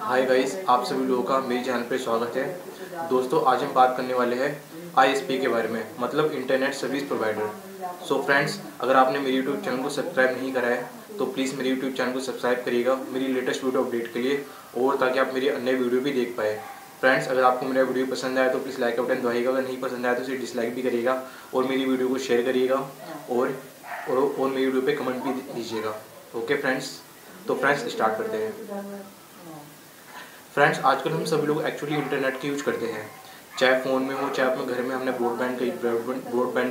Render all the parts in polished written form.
Hi guys, आप सभी लोगों का मेरे चैनल पे स्वागत है। दोस्तों, आज हम बात करने वाले हैं आईएसपी के बारे में, मतलब internet service provider. So friends, अगर आपने मेरे यूट्यूब चैनल को सब्सक्राइब नहीं करा है तो प्लीज़ मेरे यूट्यूब चैनल को सब्सक्राइब करिएगा मेरी लेटेस्ट वीडियो अपडेट के लिए, और ताकि आप मेरी अन्य वीडियो भी देख पाए। फ्रेंड्स, अगर आपको मेरा वीडियो पसंद आया तो प्लीज़ लाइक का बटन दबाइएगा, अगर नहीं पसंद आया तो उसे डिसलाइक भी करिएगा, और मेरी वीडियो को शेयर करिएगा और मेरी वीडियो पे कमेंट भी दीजिएगा। ओके फ्रेंड्स, तो फ्रेंड्स स्टार्ट करते हैं। फ्रेंड्स, आजकल हम सभी लोग एक्चुअली इंटरनेट का यूज करते हैं, चाहे फ़ोन में हो, चाहे अपने घर में हमने ब्रॉडबैंड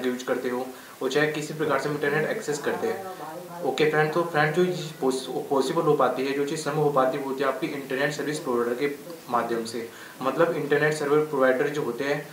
का यूज करते हो, और चाहे किसी प्रकार से हम इंटरनेट एक्सेस करते हैं। ओके फ्रेंड, तो फ्रेंड जो चीज़ पॉसिबल हो पाती है, जो चीज़ संभव हो पाती है, वो होती है आपकी इंटरनेट सर्विस प्रोवाइडर के माध्यम से। मतलब इंटरनेट सर्विस प्रोवाइडर जो होते हैं,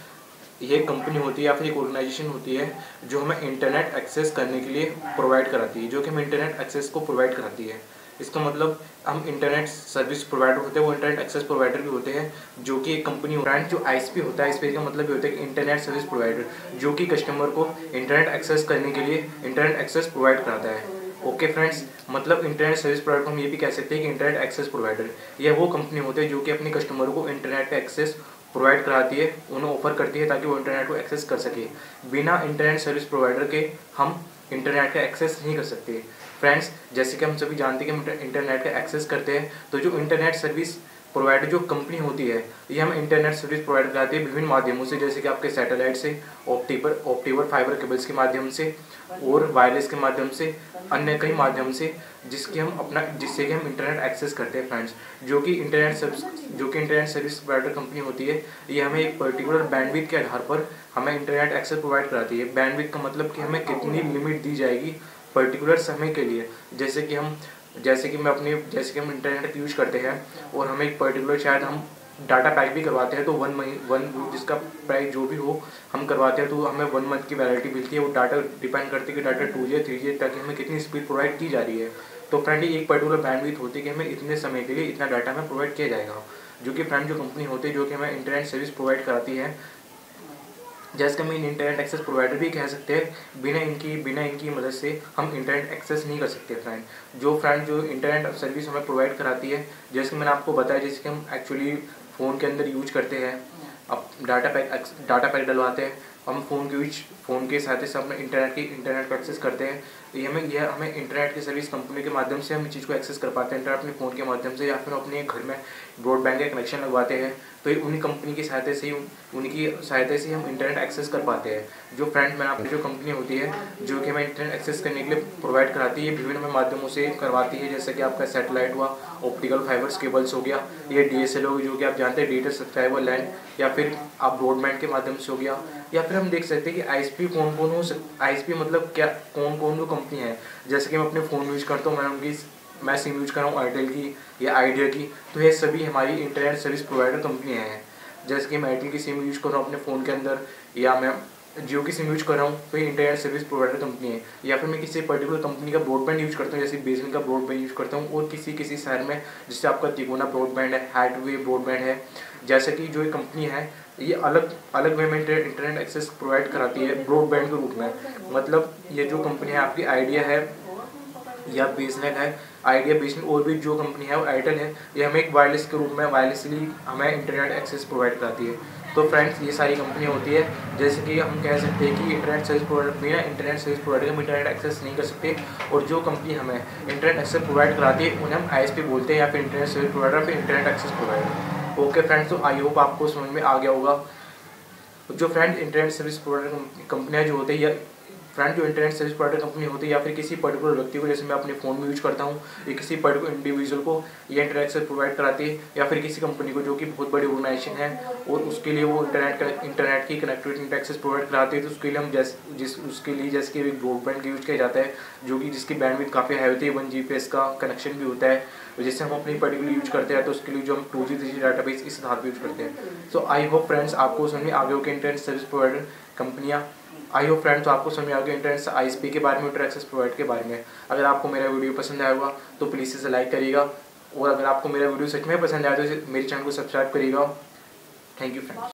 ये कंपनी होती है या फिर एक ऑर्गेनाइजेशन होती है जो हमें इंटरनेट एक्सेस करने के लिए प्रोवाइड कराती है, जो कि हमें इंटरनेट एक्सेस को प्रोवाइड कराती है। इसका मतलब हम इंटरनेट सर्विस प्रोवाइडर होते हैं, वो इंटरनेट एक्सेस प्रोवाइडर भी होते हैं, जो कि एक कंपनी ब्रांड जो आईएसपी होता है, आईएसपी का मतलब ये होता है कि इंटरनेट सर्विस प्रोवाइडर, जो कि कस्टमर को इंटरनेट एक्सेस करने के लिए इंटरनेट एक्सेस प्रोवाइड कराता है। ओके फ्रेंड्स, मतलब इंटरनेट सर्विस प्रोवाइडर को हम ये भी कह सकते हैं कि इंटरनेट एक्सेस प्रोवाइडर, यह वो कंपनी होती है जो कि अपने कस्टमर को इंटरनेट का एक्सेस प्रोवाइड कराती है, उन्हें ऑफर करती है ताकि वो इंटरनेट को एक्सेस कर सके। बिना इंटरनेट सर्विस प्रोवाइडर के हम इंटरनेट का एक्सेस नहीं कर सकते। फ्रेंड्स, जैसे कि हम सभी जानते हैं कि हम इंटरनेट का एक्सेस करते हैं, तो जो इंटरनेट सर्विस प्रोवाइडर जो कंपनी होती है, ये हम इंटरनेट सर्विस प्रोवाइड कराती है विभिन्न माध्यमों से, जैसे कि आपके सैटेलाइट से, ऑप्टिकल फाइबर केबल्स के माध्यम से, और वायरलेस के माध्यम से, अन्य कई माध्यम से, जिससे कि हम इंटरनेट एक्सेस करते हैं। फ्रेंड्स, जो कि इंटरनेट सर्विस प्रोवाइडर कंपनी होती है, ये हमें एक पर्टिकुलर बैंडविड्थ के आधार पर हमें इंटरनेट एक्सेस प्रोवाइड कराती है। बैंडविड्थ का मतलब कि हमें कितनी लिमिट दी जाएगी पर्टिकुलर समय के लिए। जैसे कि हम इंटरनेट यूज करते हैं और हमें एक पर्टिकुलर, शायद हम डाटा पैक भी करवाते हैं, तो वन जिसका प्राइस जो भी हो हम करवाते हैं, तो हमें 1 मंथ की वैलिडिटी मिलती है। वो डाटा डिपेंड करती है कि डाटा 2G 3G ताकि हमें कितनी स्पीड प्रोवाइड की जा रही है। तो फ्रेंड, ये एक पर्टिकुलर बैंडविड्थ होती है कि हमें इतने समय के लिए इतना डाटा हमें प्रोवाइड किया जाएगा, जो कि फ्रेंड जो कंपनी होती है जो कि हमें इंटरनेट सर्विस प्रोवाइड कराती है, जैसे कि हम इंटरनेट एक्सेस प्रोवाइडर भी कह सकते हैं। बिना इनकी मदद से हम इंटरनेट एक्सेस नहीं कर सकते। फ्रेंड जो इंटरनेट सर्विस हमें प्रोवाइड कराती है, जैसे कि मैंने आपको बताया, जैसे कि हम एक्चुअली फ़ोन के अंदर यूज करते हैं, अब डाटा पैक डलवाते हैं, हम फ़ोन के सहायता से अपने इंटरनेट को एक्सेस करते हैं। यह हमें इंटरनेट की सर्विस कंपनी के माध्यम से हम इस चीज़ को एक्सेस कर पाते हैं, इंटरनेट अपने फ़ोन के माध्यम से, या फिर अपने घर में ब्रॉडबैंड का कनेक्शन लगवाते हैं, तो उन्हीं कंपनी की सहायता से हम इंटरनेट एक्सेस कर पाते हैं। जो फ्रेंड मैंने आपकी जो कंपनी होती है जो कि हमें इंटरनेट एक्सेस करने के लिए प्रोवाइड कराती है, विभिन्न माध्यमों से करवाती है, जैसे कि आपका सैटेलाइट हुआ, ऑप्टिकल फाइबर्स केबल्स हो गया, ये DSL हो गई, जो कि आप जानते हैं डिजिटल सब्सक्राइबर लाइन, या फिर आप ब्रॉडबैंड के माध्यम से हो गया, या फिर हम देख सकते हैं कि आईएसपी कौन कौन हो। आईएसपी मतलब क्या, कौन कौन जो कंपनी है, जैसे कि मैं अपने फ़ोन यूज करता हूँ, मैं सिम यूज कर रहा हूँ एयरटेल की या आइडिया की, तो ये सभी हमारी इंटरनेट सर्विस प्रोवाइडर कंपनियाँ हैं। जैसे कि मैं एयरटेल की सिम यूज कर रहा हूँ अपने फ़ोन के अंदर, या मैं जियो की सिम यूज कर रहा हूँ, तो ये इंटरनेट सर्विस प्रोवाइडर कंपनी है। या फिर मैं किसी पर्टिकुलर कंपनी का ब्रॉडबैंड यूज करता हूँ, जैसे बीएसएनएल का ब्रॉडबैंड यूज करता हूँ, और किसी शहर में जिससे आपका तिकोना ब्रॉडबैंड है, हाइटवे ब्रॉडबैंड है, जैसे कि जो ये कंपनी है, ये अलग वे में इंटरनेट एक्सेस प्रोवाइड कराती है ब्रॉडबैंड के रूप में। मतलब ये जो कंपनी है आपकी आइडिया है या बीएसएनएल है, आइडिया बीएसएनएल, और भी जो कंपनी है वो एयरटेल है, ये हमें एक वायरलेस के रूप में वायरलेसली हमें इंटरनेट एक्सेस प्रोवाइड कराती है। तो फ्रेंड्स, ये सारी कंपनियाँ होती है, जैसे कि हम कह सकते हैं कि इंटरनेट सर्विस प्रोवाइडर, बिना इंटरनेट सर्विस प्रोवाइडर हम इंटरनेट एक्सेस नहीं कर सकते, और जो कंपनी हमें इंटरनेट एक्सेस प्रोवाइड कराती है उन्हें हम आईएसपी बोलते हैं, या फिर इंटरनेट सर्विस प्रोवाइडर, फिर internet access provider. Okay friends, तो आई होप आपको समझ में आ गया होगा। जो फ्रेंड इंटरनेट सर्विस प्रोवाइडर कंपनियाँ जो होती है, फ्रेंड जो इंटरनेट सर्विस प्रोवाइडर कंपनी होती है, या फिर किसी पर्टिकुलर व्यक्ति को, जैसे मैं अपने फ़ोन में यूज करता हूँ, या किसी पर्टिकुलर इंडिविजुअल को ये इंटरनेट एक्सेस प्रोवाइड कराती है, या फिर किसी कंपनी को जो कि बहुत बड़ी ऑर्गेनाइजेशन है, और उसके लिए वो इंटरनेट की कनेक्टिविटी एक्सेस प्रोवाइड कराती है, तो उसके लिए हम जैसे कि ब्रॉडबैंड यूज किया जाता है, जो कि जिसकी बैंडविड्थ काफ़ी हाई होती है, 1 Gbps का कनेक्शन भी होता है, जिससे हम अपनी पर्टिकुलर यूज करते हैं, तो उसके लिए जो हम 2G 3G डाटाबेस इस आधार पर यूज करते हैं। सो आई होप फ्रेंड्स आपको समझ में आगे होकर इंटरनेट सर्विस प्रोवाइडर कंपनियाँ, आई होप फ्रेंड्स तो आपको समझ में आ गया इंटरनेट आईएसपी के बारे में, इंटरनेट एक्सेस प्रोवाइड के बारे में। अगर आपको मेरा वीडियो पसंद आया होगा तो प्लीज़ इसे लाइक करिएगा, और अगर आपको मेरा वीडियो सच में पसंद आया तो मेरे चैनल को सब्सक्राइब करिएगा। Thank you friends.